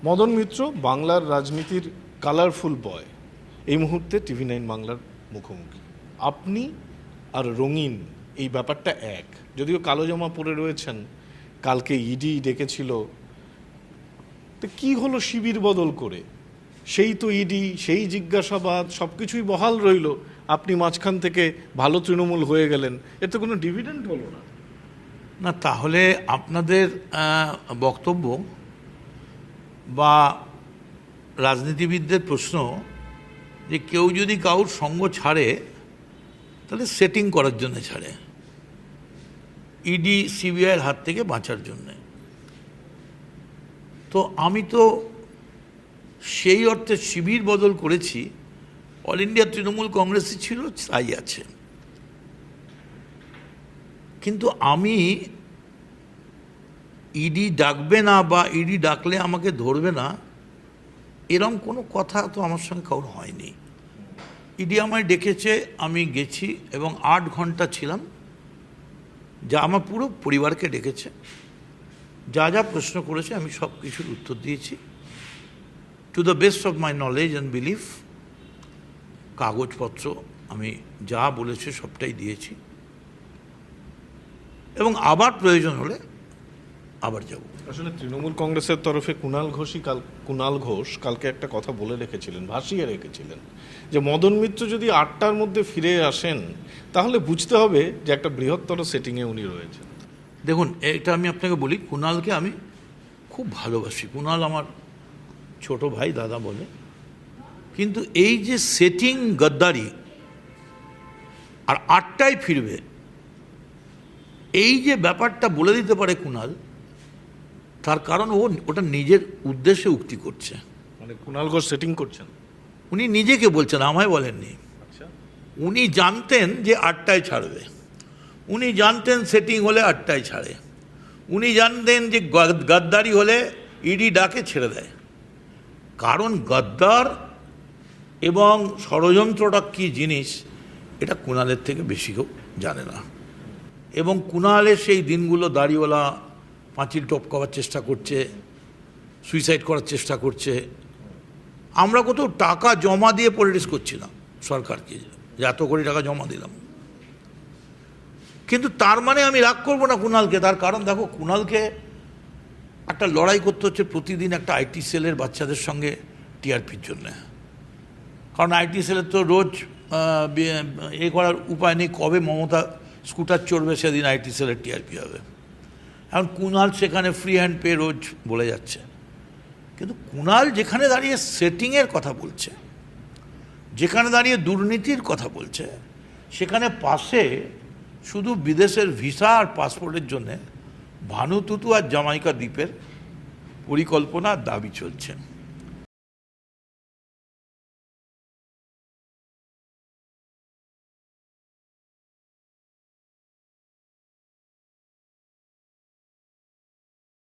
মদন মিত্র বাংলার রাজনীতির কালারফুল বয় এই মুহূর্তে টিভি9 বাংলার মুখোমুখি। আপনি আর রঙিন এই ব্যাপারটা এক, যদিও কালো জামা পরে রয়েছেন। কালকে ইডি ডেকেছিল, তো কি হলো শিবির বদল করে? সেই তো ইডি, সেই জিজ্ঞাসাবাদ, সব কিছুই বহাল রইল, আপনি মাঝখান থেকে ভালো তৃণমূল হয়ে গেলেন, এতে কোনো ডিভিডেন্ড হলো না। না, তাহলে আপনাদের বক্তব্য বা রাজনীতিবিদদের প্রশ্ন যে কেউ যদি কারোর সঙ্গ ছাড়ে তাহলে সেটিং করার জন্য ছাড়ে, ইডি সিবিআইয়ের হাত থেকে বাঁচার জন্যে। তো আমি তো সেই অর্থে শিবির বদল করেছি, অল ইন্ডিয়া তৃণমূল কংগ্রেসই ছিল, তাই আছে। কিন্তু আমি ইডি ডাকবে না বা ইডি ডাকলে আমাকে ধরবে না, এরম কোনো কথা তো আমার সঙ্গে কারোর হয়নি। ইডি আমায় ডেকেছে, আমি গেছি এবং 8 ঘন্টা ছিলাম, যা আমার পুরো পরিবারকে ডেকেছে, যা যা প্রশ্ন করেছে আমি সব কিছুর উত্তর দিয়েছি to the best of my knowledge and belief. কাগজপত্র আমি যা বলেছে সবটাই দিয়েছি এবং আবার প্রয়োজন হলে আবার যাব। আসলে তৃণমূল কংগ্রেসের তরফে কুণাল ঘোষ কালকে একটা কথা বলে রেখেছিলেন, ভাসিয়ে রেখেছিলেন, যে মদন মিত্র যদি 8টার মধ্যে ফিরে আসেন তাহলে বুঝতে হবে যে একটা বৃহত্তর সেটিংয়ে উনি রয়েছেন। দেখুন, এটা আমি আপনাকে বলি, কুণালকে আমি খুব ভালোবাসি, কুণাল আমার ছোট ভাই, দাদা বলে। কিন্তু এই যে সেটিং গদ্দারি আর 8টায় ফিরবে, এই যে ব্যাপারটা বলে দিতে পারে কুণাল, তার কারণ ওটা নিজের উদ্দেশ্যে উক্তি করছে। মানে কুণাল ঘোষ সেটিং করছেন, উনি নিজেকে বলছেন, আমায় বলেননি। উনি জানতেন যে 8টায় ছাড়বে, উনি জানতেন সেটিং হলে 8টায় ছাড়ে, উনি জানতেন যে গদ্দারি হলে ইডি ডাকে ছেড়ে দেয়। কারণ গদ্দার এবং ষড়যন্ত্রটা কী জিনিস এটা কুণালের থেকে বেশি কেউ জানে না। এবং কুণালের সেই দিনগুলো দাড়িওয়ালা পাঁচিল টপকাবার চেষ্টা করছে, সুইসাইড করার চেষ্টা করছে। আমরা কোথাও টাকা জমা দিয়ে পলিটিক্স করছি না সরকারকে, যে এত কোটি টাকা জমা দিলাম। কিন্তু তার মানে আমি রাগ করবো না কুণালকে, তার কারণ দেখো, কুণালকে একটা লড়াই করতে হচ্ছে প্রতিদিন একটা আইটি সেলের বাচ্চাদের সঙ্গে টিআরপির জন্যে। কারণ আইটি সেলের তো রোজ করার উপায় নেই, কবে মমতা স্কুটার চড়বে সেদিন আইটি সেলের টিআরপি হবে। এখন কুণাল সেখানে ফ্রি হ্যান্ড পে রোজ বলে যাচ্ছে। কিন্তু কুণাল যেখানে দাঁড়িয়ে সেটিংয়ের কথা বলছে, যেখানে দাঁড়িয়ে দুর্নীতির কথা বলছে, সেখানে পাশে শুধু বিদেশের ভিসা আর পাসপোর্টের জন্যে ভানুতুতু আর জামাইকা দ্বীপের পরিকল্পনা দাবি চলছে।